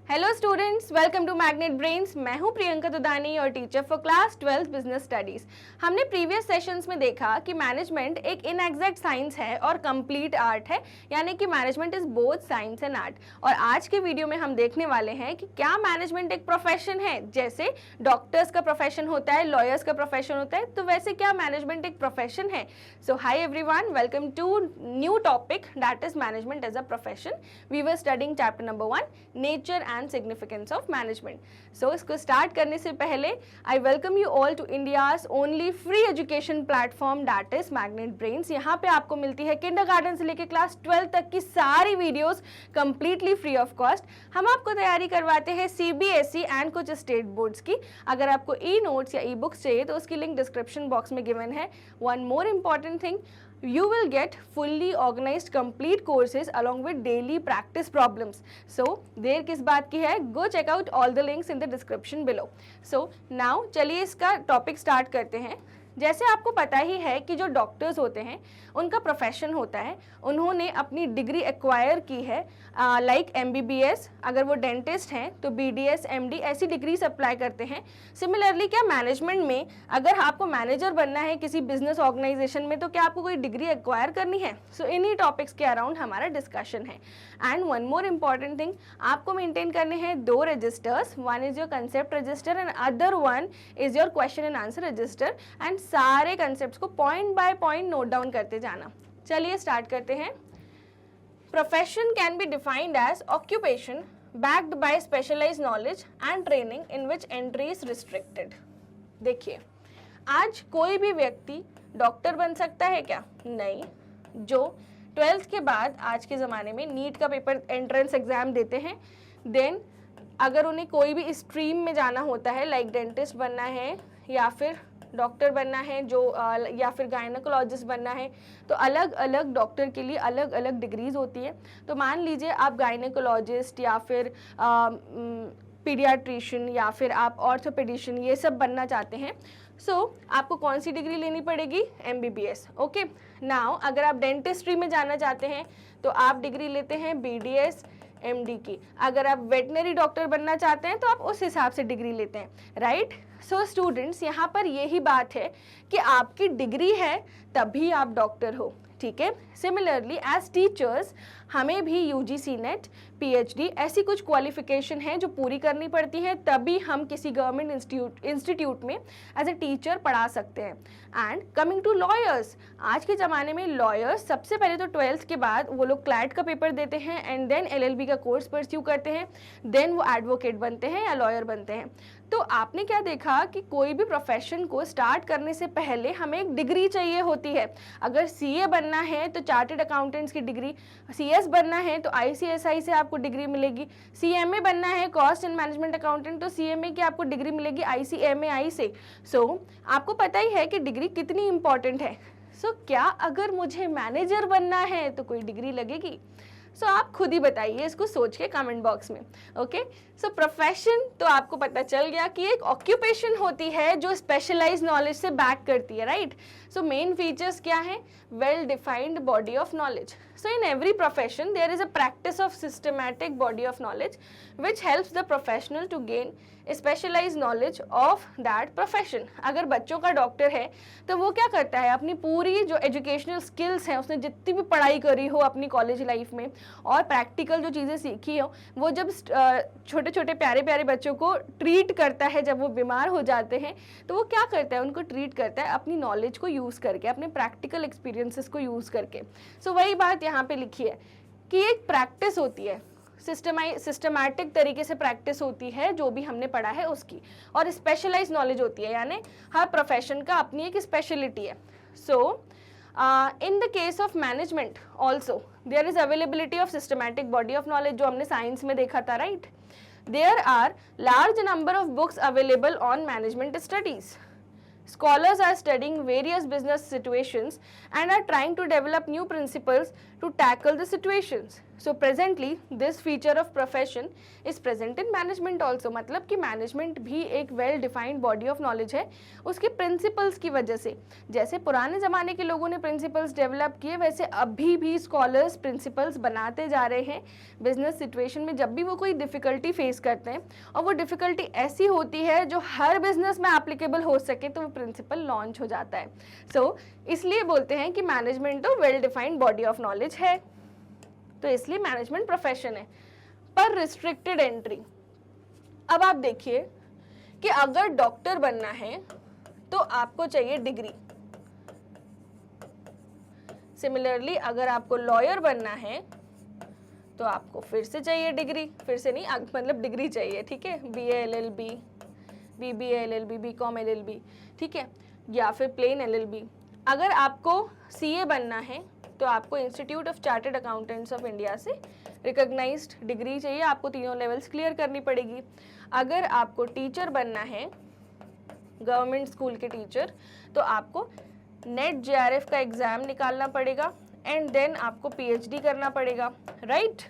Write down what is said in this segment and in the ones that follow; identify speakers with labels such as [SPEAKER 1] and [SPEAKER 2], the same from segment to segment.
[SPEAKER 1] Hello students, welcome to magnet brains. मैं हूं प्रियंका दुदानी और teacher for class 12 business studies. हमने प्रीवियस सेशंस में देखा कि मैनेजमेंट एक इनएग्जैक्ट साइंस है और कंप्लीट आर्ट है, यानी कि management is both science and art. और आज के वीडियो में हम देखने वाले हैं कि क्या मैनेजमेंट एक प्रोफेशन है, जैसे डॉक्टर्स का प्रोफेशन होता है, लॉयर्स का प्रोफेशन होता है, तो वैसे क्या मैनेजमेंट एक प्रोफेशन है। So hi everyone, welcome to new topic that is management as a profession. We were studying chapter number 1, nature and significance of management. So इसको स्टार्ट करने से पहले I welcome you all to India's only free education platform that is magnet brains. यहाँ पे आपको मिलती है kindergarten से लेकर क्लास 12 तक की सारी videos completely free of cost. हम आपको तैयारी करवाते हैं सीबीएसई एंड कुछ स्टेट बोर्ड्स की। अगर आपको ई नोट्स या ई बुक्स चाहिए तो उसकी लिंक डिस्क्रिप्शन बॉक्स में गिवन है। One more important thing, you will get fully organized complete courses along with daily practice problems. So देर किस बात की है, go check out all the links in the description below. So now चलिए इसका topic start करते हैं। जैसे आपको पता ही है कि जो डॉक्टर्स होते हैं उनका प्रोफेशन होता है, उन्होंने अपनी डिग्री एक्वायर की है, लाइक MBBS, अगर वो डेंटिस्ट हैं तो BDS MD ऐसी डिग्रीज अप्लाई करते हैं। सिमिलरली क्या मैनेजमेंट में अगर आपको मैनेजर बनना है किसी बिजनेस ऑर्गेनाइजेशन में, तो क्या आपको कोई डिग्री एक्वायर करनी है। सो इन्हीं टॉपिक्स के अराउंड हमारा डिस्कशन है। And one more important thing, आपको मेंटेन करने हैं 2 registers, one is your concept register and other one is your question and answer register. And सारे कंसेप्ट्स को point by point note down करते जाना। चलिए स्टार्ट करते हैं। Profession can be defined as occupation backed by specialized knowledge and training in which entry is restricted। देखिए, आज कोई भी व्यक्ति डॉक्टर बन सकता है क्या? नहीं। जो 12th के बाद आज के ज़माने में नीट का पेपर एंट्रेंस एग्जाम देते हैं, देन अगर उन्हें कोई भी स्ट्रीम में जाना होता है, लाइक डेंटिस्ट बनना है या फिर डॉक्टर बनना है, जो या फिर गायनेकोलॉजिस्ट बनना है, तो अलग अलग डॉक्टर के लिए अलग अलग डिग्रीज होती है। तो मान लीजिए आप गायनेकोलॉजिस्ट या फिर पीडियाट्रिशियन या फिर आप ऑर्थोपेडिशियन ये सब बनना चाहते हैं, सो आपको कौन सी डिग्री लेनी पड़ेगी? MBBS। ओके, नाउ अगर आप डेंटिस्ट्री में जाना चाहते हैं तो आप डिग्री लेते हैं BDS MD की। अगर आप वेटनरी डॉक्टर बनना चाहते हैं तो आप उस हिसाब से डिग्री लेते हैं, राइट। सो स्टूडेंट्स, यहाँ पर यही बात है कि आपकी डिग्री है तभी आप डॉक्टर हो, ठीक है। सिमिलरली एज टीचर्स हमें भी UGC नेट PhD ऐसी कुछ क्वालिफिकेशन है जो पूरी करनी पड़ती है, तभी हम किसी गवर्नमेंट इंस्टीट्यूट में एज ए टीचर पढ़ा सकते हैं। एंड कमिंग टू लॉयर्स, आज के ज़माने में लॉयर्स सबसे पहले तो 12th के बाद वो लोग क्लैट का पेपर देते हैं एंड देन LLB का कोर्स परस्यू करते हैं, देन वो एडवोकेट बनते हैं या लॉयर बनते हैं। तो आपने क्या देखा कि कोई भी प्रोफेशन को स्टार्ट करने से पहले हमें एक डिग्री चाहिए होती है। अगर CA बनना है तो चार्टेड अकाउंटेंट्स की डिग्री, CS बनना है तो ICSI से आपको डिग्री मिलेगी, CMA बनना है कॉस्ट एंड मैनेजमेंट अकाउंटेंट तो CMA की आपको डिग्री मिलेगी ICMAI से। सो आपको पता ही है कि डिग्री कितनी इंपॉर्टेंट है। सो क्या अगर मुझे मैनेजर बनना है तो कोई डिग्री लगेगी? सो आप खुद ही बताइए इसको सोच के कमेंट बॉक्स में। ओके, सो प्रोफेशन तो आपको पता चल गया कि एक ऑक्यूपेशन होती है जो स्पेशलाइज्ड नॉलेज से बैक करती है, राइट। सो मेन फीचर्स क्या है? Well defined body of knowledge. So in every profession there is a practice of systematic body of knowledge which helps the professional to gain specialized knowledge of that profession। अगर बच्चों का doctor है तो वो क्या करता है, अपनी पूरी जो एजुकेशनल स्किल्स हैं, उसने जितनी भी पढ़ाई करी हो अपनी कॉलेज लाइफ में और प्रैक्टिकल जो चीज़ें सीखी हो, वो जब छोटे छोटे प्यारे प्यारे बच्चों को ट्रीट करता है, जब वो बीमार हो जाते हैं तो वो क्या करता है, उनको ट्रीट करता है अपनी नॉलेज को यूज़ करके, अपने प्रैक्टिकल एक्सपीरियंसेस को यूज़ करके। सो वही बात यहाँ पे लिखी है कि एक प्रैक्टिस होती है, सिस्टमैटिक तरीके से प्रैक्टिस होती है जो भी हमने पढ़ा है उसकी, और स्पेशलाइज्ड नॉलेज होती है, यानी हर प्रोफेशन का अपनी एक स्पेशलिटी है। So in the case of management also there is availability of systematic body of knowledge, जो हमने साइंस में देखा था, right. There are large number of books available on management studies. Scholars are studying various business situations and are trying to develop new principles to tackle the situations. So presently this feature of profession is present in management also. मतलब कि management भी एक well defined body of knowledge है उसके principles की वजह से. जैसे पुराने ज़माने के लोगों ने principles develop किए, वैसे अभी भी scholars principles बनाते जा रहे हैं business situation में. जब भी वो कोई difficulty face करते हैं और वो difficulty ऐसी होती है जो हर business में applicable हो सके, तो वो principle launch हो जाता है. So इसलिए बोलते हैं कि management तो well defined body of knowledge है, तो इसलिए मैनेजमेंट प्रोफेशन है. पर रिस्ट्रिक्टेड एंट्री, अब आप देखिए कि अगर डॉक्टर बनना है तो आपको चाहिए डिग्री. सिमिलरली अगर आपको लॉयर बनना है तो आपको फिर से चाहिए डिग्री, फिर से नहीं मतलब डिग्री चाहिए, ठीक है, BA LLB, BBA LLB, BCom LLB, ठीक है, या फिर प्लेन LLB. अगर आपको CA बनना है तो आपको institute of chartered accountants of India से रिकॉग्नाइज्ड डिग्री चाहिए, आपको तीनों लेवल्स क्लियर करनी पड़ेगी. अगर आपको टीचर बनना है, गवर्नमेंट स्कूल के टीचर, तो आपको नेट JRF का एग्ज़ाम निकालना पड़ेगा एंड देन आपको PhD करना पड़ेगा, राइट.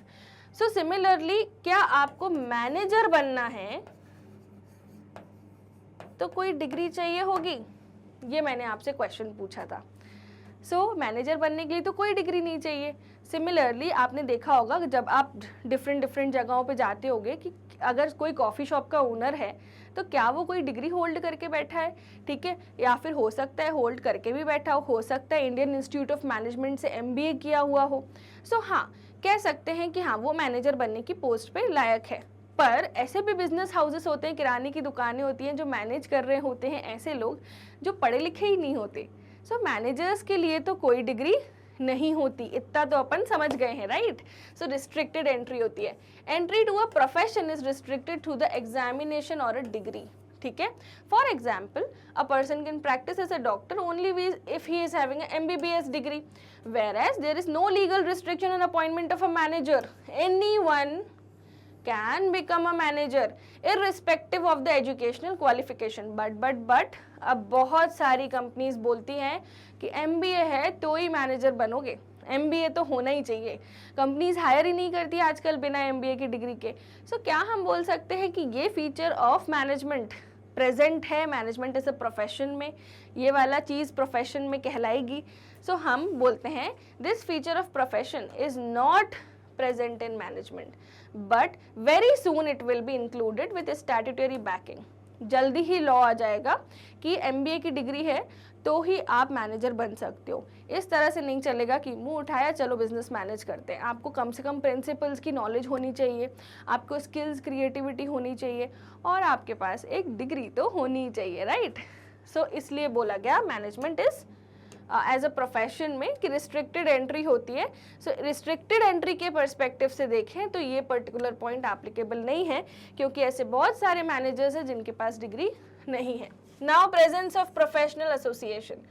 [SPEAKER 1] सो सिमिलरली क्या आपको मैनेजर बनना है तो कोई डिग्री चाहिए होगी? ये मैंने आपसे क्वेश्चन पूछा था. मैनेजर बनने के लिए तो कोई डिग्री नहीं चाहिए. सिमिलरली आपने देखा होगा जब आप डिफरेंट जगहों पे जाते होगे कि अगर कोई कॉफ़ी शॉप का ओनर है तो क्या वो कोई डिग्री होल्ड करके बैठा है, ठीक है, या फिर हो सकता है होल्ड करके भी बैठा हो सकता है इंडियन इंस्टीट्यूट ऑफ मैनेजमेंट से MBA किया हुआ हो. हाँ, कह सकते हैं कि हाँ वो मैनेजर बनने की पोस्ट पे लायक है. पर ऐसे भी बिजनेस हाउसेस होते हैं, किराने की दुकानें होती हैं, जो मैनेज कर रहे होते हैं ऐसे लोग जो पढ़े लिखे ही नहीं होते. मैनेजर्स के लिए तो कोई डिग्री नहीं होती, इतना तो अपन समझ गए हैं, राइट. रिस्ट्रिक्टेड एंट्री होती है. Entry to a profession is restricted to the examination और अ डिग्री, ठीक है. For example, a person can practice as a doctor only if he is having MBBS डिग्री, whereas there is no legal restriction on appointment of a manager. Anyone can become a manager irrespective of the educational qualification. but अब बहुत सारी companies बोलती हैं कि MBA है तो ही manager बनोगे, MBA तो होना ही चाहिए. कंपनीज हायर ही नहीं करती आजकल बिना MBA की डिग्री के. क्या हम बोल सकते हैं कि ये फीचर ऑफ मैनेजमेंट प्रेजेंट है मैनेजमेंट एज अ प्रोफेशन में, ये वाला चीज़ प्रोफेशन में कहलाएगी. हम बोलते हैं this feature of profession is not present in management, but very soon it will be included with a statutory backing. जल्दी ही लॉ आ जाएगा कि MBA की डिग्री है तो ही आप मैनेजर बन सकते हो. इस तरह से नहीं चलेगा कि मुंह उठाया चलो बिजनेस मैनेज करते हैं. आपको कम से कम प्रिंसिपल्स की नॉलेज होनी चाहिए, आपको स्किल्स, क्रिएटिविटी होनी चाहिए और आपके पास एक डिग्री तो होनी ही चाहिए, राइट. इसलिए बोला गया management is as a profession में कि रिस्ट्रिक्टेड एंट्री होती है. रिस्ट्रिक्टेड एंट्री के पर्सपेक्टिव से देखें तो ये पर्टिकुलर पॉइंट एप्लीकेबल नहीं है क्योंकि ऐसे बहुत सारे मैनेजर्स हैं जिनके पास डिग्री नहीं है. Now presence of professional association.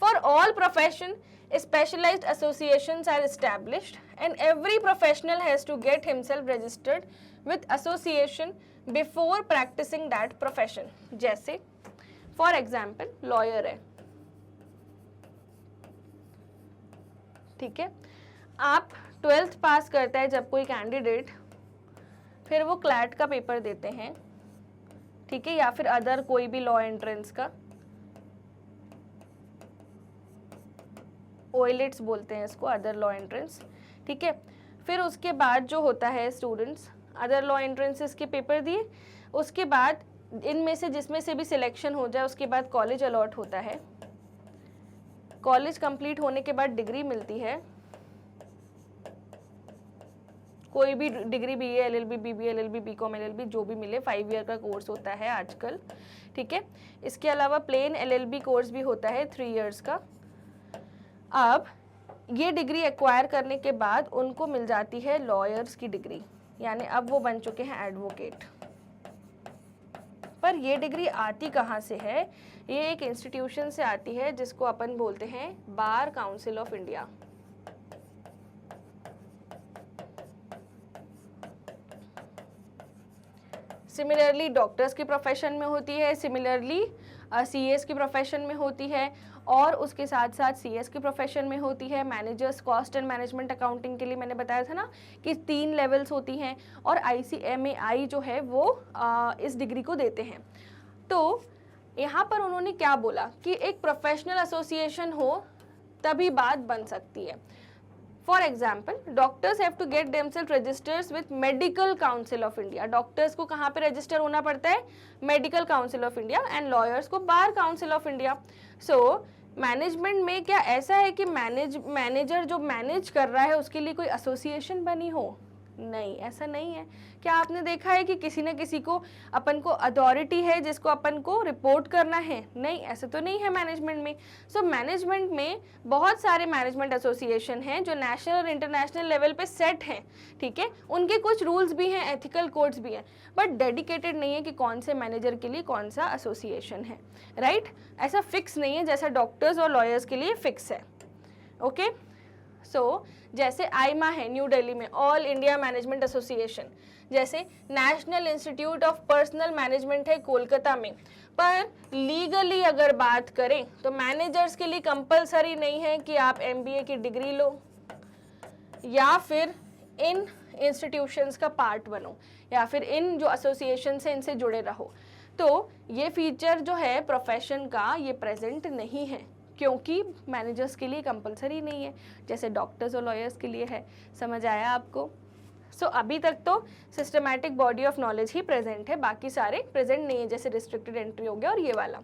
[SPEAKER 1] For all profession specialized associations are established and every professional has to get himself registered with association before practicing that profession. जैसे for example lawyer है, ठीक है, आप 12th पास करता है जब कोई कैंडिडेट, फिर वो क्लैट का पेपर देते हैं, ठीक है, या फिर अदर कोई भी लॉ एंट्रेंस का, ओएलइट्स बोलते हैं इसको, अदर लॉ एंट्रेंस, ठीक है. फिर उसके बाद जो होता है स्टूडेंट्स अदर लॉ एंट्रेंसेस के पेपर दिए, उसके बाद इनमें से जिसमें से भी सिलेक्शन हो जाए उसके बाद कॉलेज अलॉट होता है. कॉलेज कंप्लीट होने के बाद डिग्री मिलती है, कोई भी degree BA LLB BBA LLB BCom LLB जो भी मिले, 5 ईयर का कोर्स होता है आजकल, ठीक है. इसके अलावा प्लेन LLB कोर्स भी होता है 3 इयर्स का. अब ये डिग्री एक्वायर करने के बाद उनको मिल जाती है लॉयर्स की डिग्री, यानी अब वो बन चुके हैं एडवोकेट. पर ये डिग्री आती कहाँ से है? ये एक इंस्टीट्यूशन से आती है जिसको अपन बोलते हैं बार council of India. Similarly doctors के प्रोफेशन में होती है, सिमिलरली CAS की प्रोफेशन में होती है और उसके साथ साथ CS की प्रोफेशन में होती है। Managers cost and management accounting के लिए मैंने बताया था ना कि 3 लेवल्स होती हैं और ICMAI जो है वो इस डिग्री को देते हैं। तो यहाँ पर उन्होंने क्या बोला कि एक प्रोफेशनल एसोसिएशन हो तभी बात बन सकती है। For example, doctors have to get themselves registers with medical council of India. Doctors को कहाँ पे रजिस्टर होना पड़ता है? Medical council of India. And lawyers को bar council of India. So management में क्या ऐसा है कि मैनेजर जो मैनेज कर रहा है उसके लिए कोई एसोसिएशन बनी हो? नहीं, ऐसा नहीं है। क्या आपने देखा है कि किसी न किसी को अपन को अथॉरिटी है जिसको अपन को रिपोर्ट करना है? नहीं, ऐसा तो नहीं है मैनेजमेंट में। सो मैनेजमेंट में बहुत सारे मैनेजमेंट एसोसिएशन हैं जो नेशनल और इंटरनेशनल लेवल पे सेट हैं, ठीक है। उनके कुछ रूल्स भी हैं, एथिकल कोड्स भी हैं, बट डेडिकेटेड नहीं है कि कौन से मैनेजर के लिए कौन सा एसोसिएशन है, राइट। ऐसा फिक्स नहीं है जैसा डॉक्टर्स और लॉयर्स के लिए फिक्स है, ओके। सो जैसे आईमा है न्यू दिल्ली में, ऑल इंडिया मैनेजमेंट एसोसिएशन, जैसे national institute of personal management है कोलकाता में। पर लीगली अगर बात करें तो मैनेजर्स के लिए कंपलसरी नहीं है कि आप MBA की डिग्री लो या फिर इन इंस्टीट्यूशंस का पार्ट बनो या फिर इन जो एसोसिएशन से इनसे जुड़े रहो। तो ये फीचर जो है प्रोफेशन का ये प्रेजेंट नहीं है क्योंकि मैनेजर्स के लिए कंपलसरी नहीं है जैसे डॉक्टर्स और लॉयर्स के लिए है। समझ आया आपको? सो अभी तक तो systematic body of knowledge he present है, बाकी सारे प्रेजेंट नहीं है, जैसे रिस्ट्रिक्टेड एंट्री हो गया और ये वाला।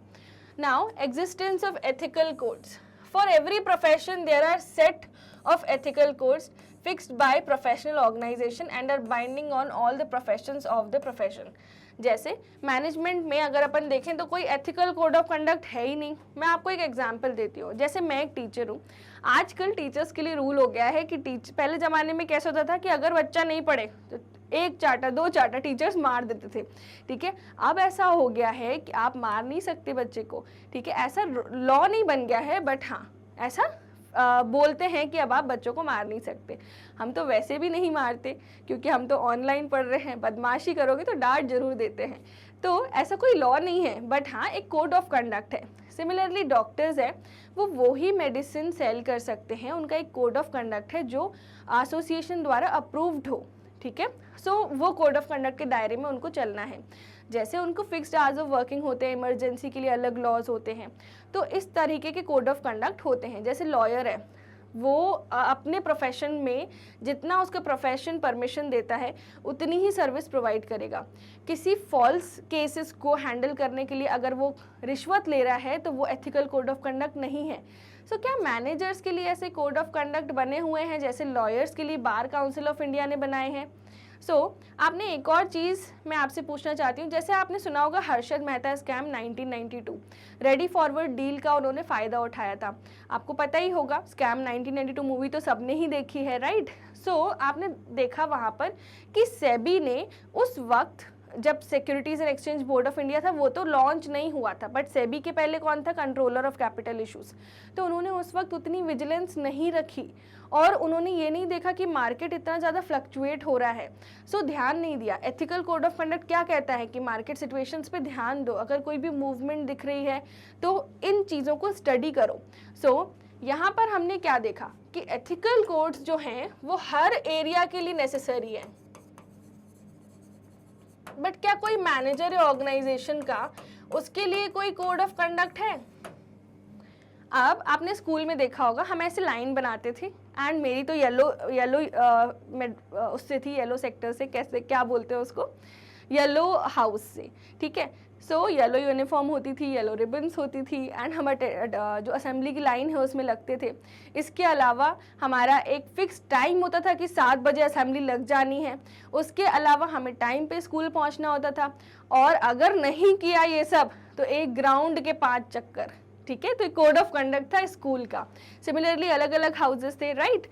[SPEAKER 1] Now existence of ethical codes. For every profession there are set of ethical codes fixed by professional organisation and are binding on all the professions of the profession. जैसे management में अगर अपन देखें तो कोई एथिकल कोड ऑफ कंडक्ट है ही नहीं। मैं आपको एक एग्जांपल देती हूँ। जैसे मैं एक टीचर हूँ, आजकल टीचर्स के लिए रूल हो गया है कि पहले ज़माने में कैसा होता था कि अगर बच्चा नहीं पढ़े तो 1 चाटा 2 चाटा टीचर्स मार देते थे, ठीक है। अब ऐसा हो गया है कि आप मार नहीं सकते बच्चे को, ठीक है। ऐसा लॉ नहीं बन गया है, बट हाँ ऐसा बोलते हैं कि अब आप बच्चों को मार नहीं सकते। हम तो वैसे भी नहीं मारते क्योंकि हम तो ऑनलाइन पढ़ रहे हैं। बदमाशी करोगे तो डांट जरूर देते हैं। तो ऐसा कोई लॉ नहीं है, बट हाँ एक कोड ऑफ कंडक्ट है। सिमिलरली डॉक्टर्स है वो ही मेडिसिन सेल कर सकते हैं, उनका एक कोड ऑफ कंडक्ट है जो एसोसिएशन द्वारा अप्रूव्ड हो, ठीक है। सो वो कोड ऑफ कंडक्ट के दायरे में उनको चलना है। जैसे उनको फिक्स्ड आवर्स ऑफ वर्किंग होते हैं, इमरजेंसी के लिए अलग लॉज होते हैं, तो इस तरीके के कोड ऑफ कंडक्ट होते हैं। जैसे लॉयर है वो अपने प्रोफेशन में जितना उसका प्रोफेशन परमिशन देता है उतनी ही सर्विस प्रोवाइड करेगा। किसी फॉल्स केसेस को हैंडल करने के लिए अगर वो रिश्वत ले रहा है तो वो एथिकल कोड ऑफ कंडक्ट नहीं है। सो क्या मैनेजर्स के लिए ऐसे कोड ऑफ कंडक्ट बने हुए हैं जैसे लॉयर्स के लिए बार काउंसिल ऑफ इंडिया ने बनाए हैं? आपने एक और चीज़ मैं आपसे पूछना चाहती हूँ। जैसे आपने सुना होगा Harshad Mehta scam 1992, ready forward deal का उन्होंने फ़ायदा उठाया था। आपको पता ही होगा, स्कैम 1992 मूवी तो सबने ही देखी है, राइट। आपने देखा वहाँ पर कि सेबी ने उस वक्त जब securities and exchange board of India था वो तो लॉन्च नहीं हुआ था, बट सेबी के पहले कौन था? Controller of capital issues. तो उन्होंने उस वक्त उतनी विजिलेंस नहीं रखी और उन्होंने ये नहीं देखा कि मार्केट इतना ज़्यादा फ्लक्चुएट हो रहा है, ध्यान नहीं दिया। एथिकल कोड ऑफ कंडक्ट क्या कहता है कि मार्केट सिचुएशंस पे ध्यान दो, अगर कोई भी मूवमेंट दिख रही है तो इन चीज़ों को स्टडी करो। यहाँ पर हमने क्या देखा कि एथिकल कोड्स जो हैं वो हर एरिया के लिए नेसेसरी है, बट क्या कोई मैनेजर या ऑर्गेनाइजेशन का उसके लिए कोई कोड ऑफ कंडक्ट है? अब आपने स्कूल में देखा होगा, हम ऐसे लाइन बनाते थे एंड मेरी तो येलो उससे थी, येलो सेक्टर से, कैसे क्या बोलते हैं उसको, येलो हाउस से, ठीक है। येलो यूनिफॉर्म होती थी, येलो रिबन्स होती थी एंड हमारे जो असेंबली की लाइन है उसमें लगते थे। इसके अलावा हमारा एक फिक्स टाइम होता था कि 7 बजे असेंबली लग जानी है। उसके अलावा हमें टाइम पे स्कूल पहुंचना होता था और अगर नहीं किया ये सब तो एक ग्राउंड के 5 चक्कर, ठीक है। तो कोड ऑफ कंडक्ट था स्कूल का। सिमिलरली अलग अलग हाउसेस थे, राइट।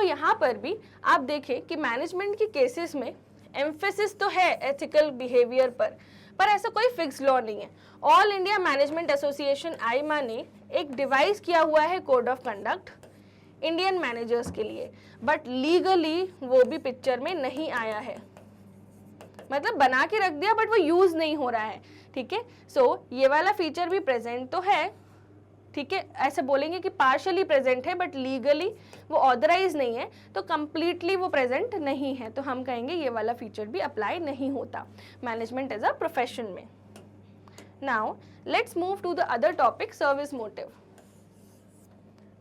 [SPEAKER 1] यहाँ पर भी आप देखें कि मैनेजमेंट के केसेस में एम्फेसिस तो है एथिकल बिहेवियर पर ऐसा कोई फिक्स लॉ नहीं है। ऑल इंडिया मैनेजमेंट एसोसिएशन आईमा ने एक डिवाइस किया हुआ है code of conduct Indian managers के लिए, बट लीगली वो भी पिक्चर में नहीं आया है, मतलब बना के रख दिया बट वो यूज नहीं हो रहा है, ठीक है। सो ये वाला फीचर भी प्रेजेंट तो है, ठीक है, ऐसे बोलेंगे कि पार्शियली प्रेजेंट है बट लीगली वो ऑथराइज नहीं है, तो कंप्लीटली वो प्रेजेंट नहीं है, तो हम कहेंगे ये वाला फीचर भी अप्लाई नहीं होता मैनेजमेंट एज अ प्रोफेशन में। Now let's move to the other topic, service motive.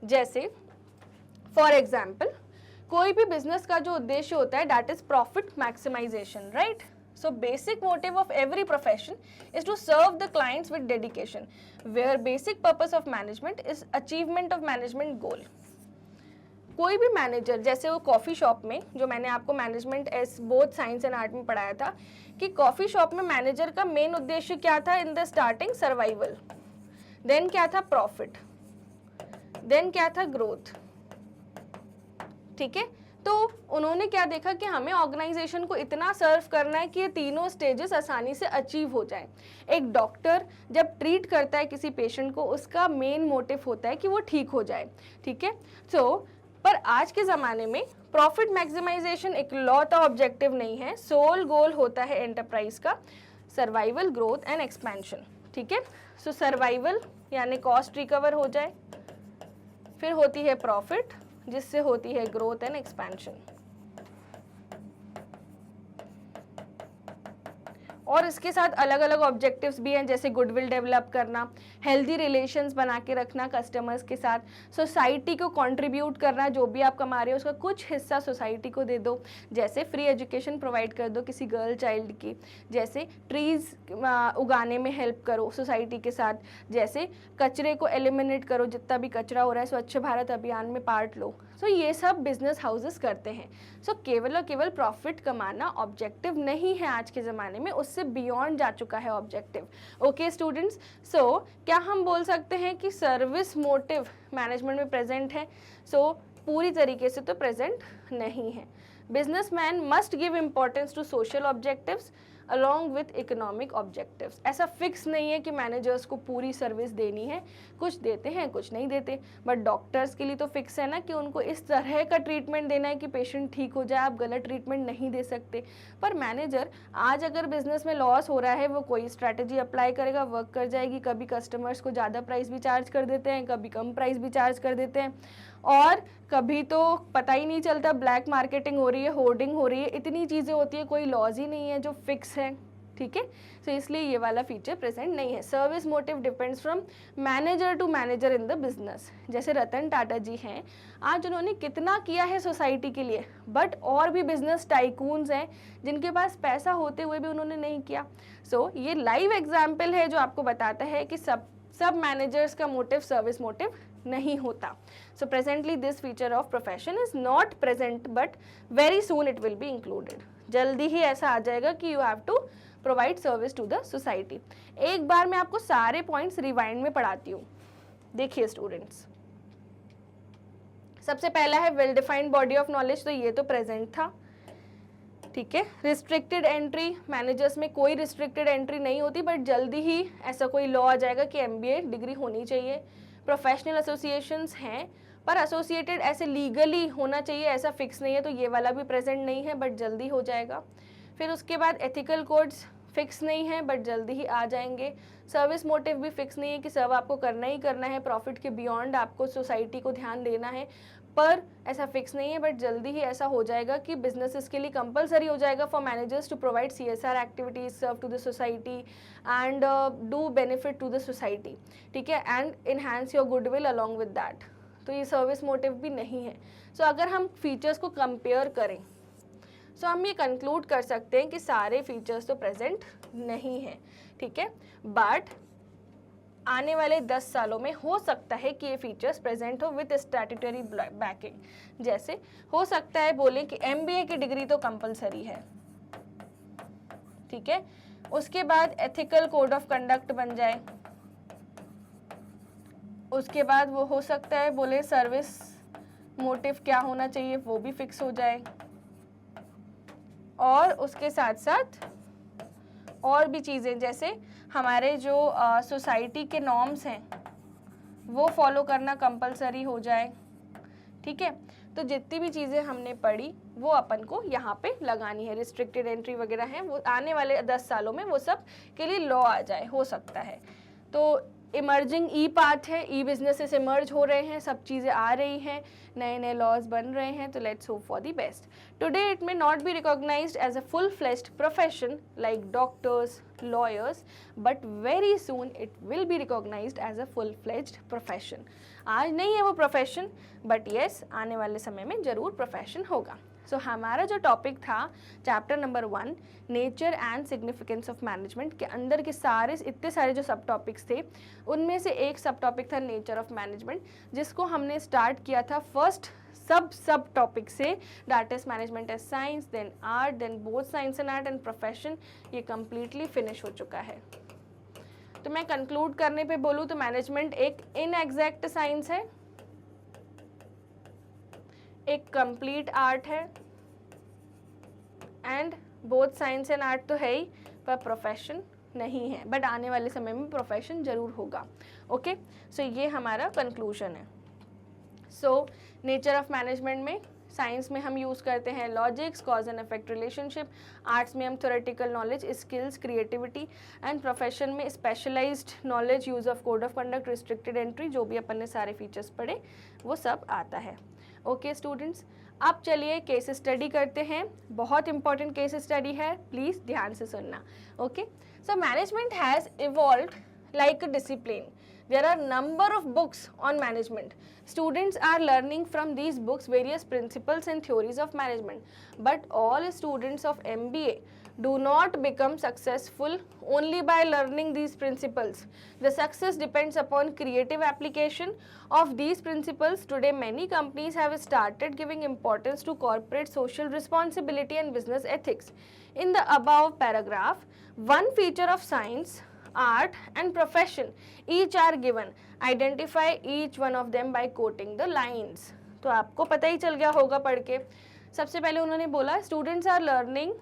[SPEAKER 1] जैसे फॉर एग्जाम्पल कोई भी बिजनेस का जो उद्देश्य होता है that is profit maximisation, right. So basic motive of every profession is to serve the clients with dedication, where basic purpose of management is achievement of management goal. कोई भी manager, जैसे वो कॉफ़ी शॉप में, जो मैंने आपको management as both science and art में पढ़ाया था, कि कॉफ़ी शॉप में मैनेजर का मेन उद्देश्य क्या था in the starting, survival, then क्या था प्रॉफिट, देन क्या था ग्रोथ, ठीक है। तो उन्होंने क्या देखा कि हमें ऑर्गेनाइजेशन को इतना सर्व करना है कि ये तीनों स्टेजेस आसानी से अचीव हो जाए। एक डॉक्टर जब ट्रीट करता है किसी पेशेंट को, उसका मेन मोटिव होता है कि वो ठीक हो जाए, ठीक है। सो पर आज के ज़माने में प्रॉफिट मैक्सिमाइजेशन इकलौता ऑब्जेक्टिव नहीं है, सोल गोल होता है एंटरप्राइज का सर्वाइवल, ग्रोथ एंड एक्सपेंशन, ठीक है। सो सर्वाइवल यानी कॉस्ट रिकवर हो जाए, फिर होती है प्रॉफिट जिससे होती है ग्रोथ एंड एक्सपेंशन, और इसके साथ अलग अलग ऑब्जेक्टिव्स भी हैं, जैसे गुडविल डेवलप करना, हेल्दी रिलेशंस बना के रखना कस्टमर्स के साथ, सोसाइटी को कंट्रीब्यूट करना, जो भी आप कमा रहे हो उसका कुछ हिस्सा सोसाइटी को दे दो, जैसे फ्री एजुकेशन प्रोवाइड कर दो किसी गर्ल चाइल्ड की, जैसे ट्रीज उगाने में हेल्प करो सोसाइटी के साथ, जैसे कचरे को एलिमिनेट करो, जितना भी कचरा हो रहा है स्वच्छ भारत अभियान में पार्ट लो। सो ये सब बिजनेस हाउसेस करते हैं। सो केवल और केवल प्रॉफिट कमाना ऑब्जेक्टिव नहीं है आज के ज़माने में, उससे बियॉन्ड जा चुका है ऑब्जेक्टिव। ओके स्टूडेंट्स, सो क्या हम बोल सकते हैं कि सर्विस मोटिव मैनेजमेंट में प्रेजेंट है? सो पूरी तरीके से तो प्रेजेंट नहीं है। Businessman must give importance to social objectives along with economic objectives. ऐसा फिक्स नहीं है कि मैनेजर्स को पूरी सर्विस देनी है, कुछ देते हैं कुछ नहीं देते, बट डॉक्टर्स के लिए तो फिक्स है ना कि उनको इस तरह का ट्रीटमेंट देना है कि पेशेंट ठीक हो जाए, आप गलत ट्रीटमेंट नहीं दे सकते। पर मैनेजर आज अगर बिजनेस में लॉस हो रहा है, वो कोई स्ट्रैटेजी अप्लाई करेगा, वर्क कर जाएगी। कभी कस्टमर्स को ज़्यादा प्राइस भी चार्ज कर देते हैं, कभी कम प्राइस भी चार्ज कर देते हैं, और कभी तो पता ही नहीं चलता ब्लैक मार्केटिंग हो रही है, होर्डिंग हो रही है, इतनी चीज़ें होती है, कोई लॉज ही नहीं है जो फिक्स है, ठीक है। सो इसलिए ये वाला फीचर प्रेजेंट नहीं है। Service motive depends from manager to manager in the business. जैसे रतन टाटा जी हैं, आज उन्होंने कितना किया है सोसाइटी के लिए, बट और भी बिजनेस टाइकून्स हैं जिनके पास पैसा होते हुए भी उन्होंने नहीं किया। सो ये लाइव एग्जाम्पल है जो आपको बताता है कि सब मैनेजर्स का मोटिव सर्विस मोटिव नहीं होता। So presently this feature of profession is not present, but very soon it will be included. जल्दी ही ऐसा आ जाएगा कि you have to provide service to the society. एक बार मैं आपको सारे पॉइंट्स रिवाइंड में पढ़ाती हूँ। देखिए स्टूडेंट्स, सबसे पहला है well defined body of knowledge, तो ये तो प्रेजेंट था, ठीक है। रिस्ट्रिक्टेड एंट्री, मैनेजर्स में कोई रिस्ट्रिक्टेड एंट्री नहीं होती, बट जल्दी ही ऐसा कोई लॉ आ जाएगा कि MBA डिग्री होनी चाहिए। प्रोफेशनल एसोसिएशंस हैं, पर एसोसिएटेड ऐसे लीगली होना चाहिए ऐसा फिक्स नहीं है, तो ये वाला भी प्रेजेंट नहीं है, बट जल्दी हो जाएगा। फिर उसके बाद एथिकल कोड्स फिक्स नहीं है, बट जल्दी ही आ जाएंगे। सर्विस मोटिव भी फिक्स नहीं है कि सब आपको करना ही करना है, प्रॉफिट के बियॉन्ड आपको सोसाइटी को ध्यान देना है, पर ऐसा फिक्स नहीं है, बट जल्दी ही ऐसा हो जाएगा कि बिजनेसेस के लिए कंपलसरी हो जाएगा for managers to provide CSR activities, serve to the society and do benefit to the society, ठीक है, and enhance your goodwill along with that. तो ये सर्विस मोटिव भी नहीं है। सो अगर हम फीचर्स को कंपेयर करें, सो हम ये कंक्लूड कर सकते हैं कि सारे फीचर्स तो प्रेजेंट नहीं है, ठीक है, बट आने वाले 10 सालों में हो सकता है कि ये फीचर्स प्रेजेंट हो विद स्टैट्यूटरी बैकिंग। जैसे हो सकता है बोले कि MBA की डिग्री तो कंपलसरी है, ठीक है, उसके बाद एथिकल कोड ऑफ कंडक्ट बन जाए, उसके बाद वो हो सकता है बोले सर्विस मोटिव क्या होना चाहिए वो भी फिक्स हो जाए, और उसके साथ साथ और भी चीज़ें जैसे हमारे जो सोसाइटी के नॉर्म्स हैं वो फॉलो करना कंपलसरी हो जाए, ठीक है। तो जितनी भी चीज़ें हमने पढ़ी वो अपन को यहाँ पे लगानी है। रिस्ट्रिक्टेड एंट्री वगैरह है वो आने वाले 10 सालों में वो सब के लिए लॉ आ जाए, हो सकता है। तो इमर्जिंग ई पाथ है, ई बिजनेसेस इमर्ज हो रहे हैं, सब चीज़ें आ रही हैं, नए नए लॉज बन रहे हैं, तो let's hope for the best. Today it may not be recognised as a full fledged profession like doctors, lawyers, but very soon it will be recognised as a full fledged profession. आज नहीं है वो profession, but yes आने वाले समय में ज़रूर profession होगा। सो हमारा जो टॉपिक था chapter number 1 nature and significance of management के अंदर के इतने सारे जो सब टॉपिक्स थे, उनमें से एक सब टॉपिक था नेचर ऑफ मैनेजमेंट, जिसको हमने स्टार्ट किया था फर्स्ट सब टॉपिक से, that is management as science, then art, then both science and art and profession. ये कम्प्लीटली फिनिश हो चुका है। तो मैं कंक्लूड करने पे बोलूँ तो मैनेजमेंट एक इनएग्जैक्ट साइंस है, एक कंप्लीट आर्ट है, and both science and art तो है ही, पर प्रोफेशन नहीं है, बट आने वाले समय में प्रोफेशन जरूर होगा। ओके, सो ये हमारा कंक्लूजन है। सो नेचर ऑफ मैनेजमेंट में साइंस में हम यूज़ करते हैं logics, cause and effect relationship, arts में हम theoretical knowledge, skills, creativity, and profession में specialised knowledge, use of code of conduct, restricted entry, जो भी अपन ने सारे फीचर्स पढ़े वो सब आता है। ओके स्टूडेंट्स, अब चलिए केस स्टडी करते हैं। बहुत इंपॉर्टेंट केस स्टडी है, प्लीज़ ध्यान से सुनना। Okay, so management has evolved like a discipline. There are number of books on management. Students are learning from these books various principles and theories of management. But all students of MBA do not become successful only by learning these principles. The success depends upon creative application of these principles. Today many companies have started giving importance to corporate social responsibility and business ethics. In the above paragraph, one feature of science, art and profession each are given. Identify each one of them by quoting the lines. तो आपको पता ही चल गया होगा पढ़ के। सबसे पहले उन्होंने बोला students are learning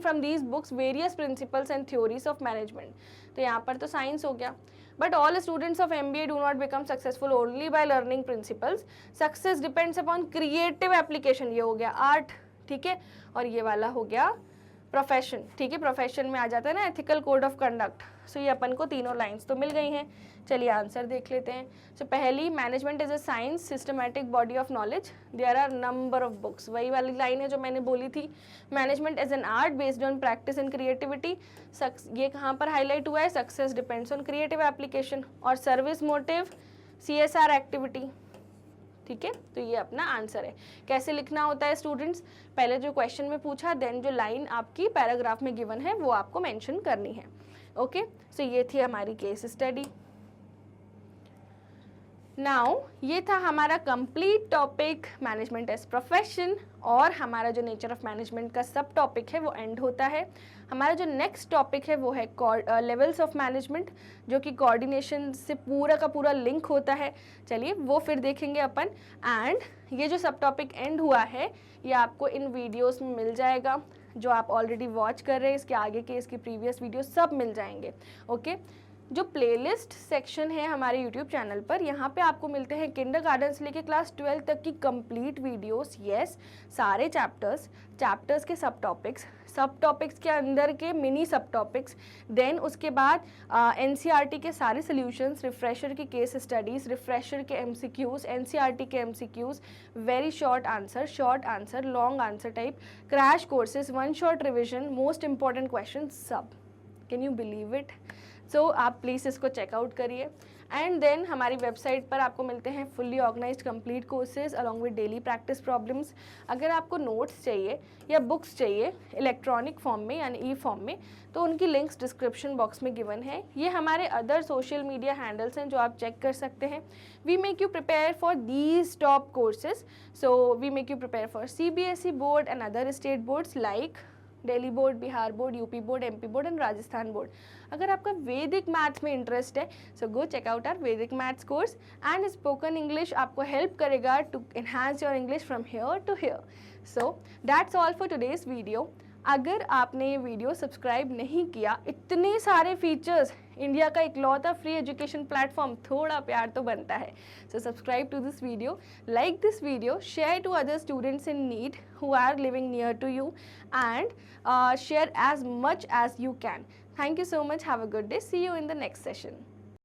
[SPEAKER 1] from these books various principles and theories of management. तो यहाँ पर तो साइंस हो गया। But all students of MBA do not become successful only by learning principles. Success depends upon creative application, ये हो गया art, ठीक है, और ये वाला हो गया प्रोफेशन, ठीक है। प्रोफेशन में आ जाता है ना एथिकल कोड ऑफ कंडक्ट। सो ये अपन को तीनों लाइंस तो मिल गई हैं। चलिए आंसर देख लेते हैं। सो पहली, management is a science systematic body of knowledge, there are number of books, वही वाली लाइन है जो मैंने बोली थी। Management is an art based on practice and creativity, ये कहाँ पर हाईलाइट हुआ है, success depends on creative application, और सर्विस मोटिव CSR एक्टिविटी, ठीक है। तो ये अपना आंसर है। कैसे लिखना होता है स्टूडेंट्स, पहले जो क्वेश्चन में पूछा, देन जो लाइन आपकी पैराग्राफ में गिवन है वो आपको मेंशन करनी है। ओके, सो ये थी हमारी केस स्टडी। नाउ ये था हमारा complete topic management as profession, और हमारा जो नेचर ऑफ मैनेजमेंट का सब टॉपिक है वो एंड होता है। हमारा जो नेक्स्ट टॉपिक है वो है लेवल्स ऑफ मैनेजमेंट, जो कि कोऑर्डिनेशन से पूरा का पूरा लिंक होता है। चलिए वो फिर देखेंगे अपन। एंड ये जो सब टॉपिक एंड हुआ है ये आपको इन वीडियोस में मिल जाएगा, जो आप ऑलरेडी वॉच कर रहे हैं, इसके आगे के इसकी प्रीवियस वीडियो सब मिल जाएंगे। ओके, जो प्लेलिस्ट सेक्शन है हमारे यूट्यूब चैनल पर, यहाँ पे आपको मिलते हैं किंडरगार्टन से लेके क्लास 12 तक की कंप्लीट वीडियोस। यस, सारे चैप्टर्स के सब टॉपिक्स के अंदर के मिनी सब टॉपिक्स, देन उसके बाद NCERT के सारे सॉल्यूशंस, रिफ्रेशर के केस स्टडीज़, रिफ्रेशर के MCQs, NCERT के MCQs, very short answer, long answer type, crash courses, 1 shot revision, most important question, सब। Can you believe it? So आप प्लीज़ इसको चेकआउट करिए। एंड देन हमारी वेबसाइट पर आपको मिलते हैं fully organised complete courses along with daily practice problems. अगर आपको नोट्स चाहिए या बुक्स चाहिए इलेक्ट्रॉनिक फॉर्म में यानी ई फॉर्म में, तो उनकी लिंक्स डिस्क्रिप्शन बॉक्स में गिवन है। ये हमारे अदर सोशल मीडिया हैंडल्स हैं जो आप चेक कर सकते हैं। We make you prepare for these top courses. So we make you prepare for CBSE board and other state boards like Delhi board, Bihar board, UP board, MP board and Rajasthan board. अगर आपका Vedic maths में interest है, so go check out our Vedic maths course. And spoken English आपको help करेगा to enhance your English from here to here. So that's all for today's video. अगर आपने ये video subscribe नहीं किया, इतने सारे फीचर्स, इंडिया का इकलौता फ्री एजुकेशन प्लेटफॉर्म, थोड़ा प्यार तो बनता है. So subscribe to this video, like this video, share to other students in need who are living near to you, and share as much as you can. Thank you so much. Have a good day. See you in the next session.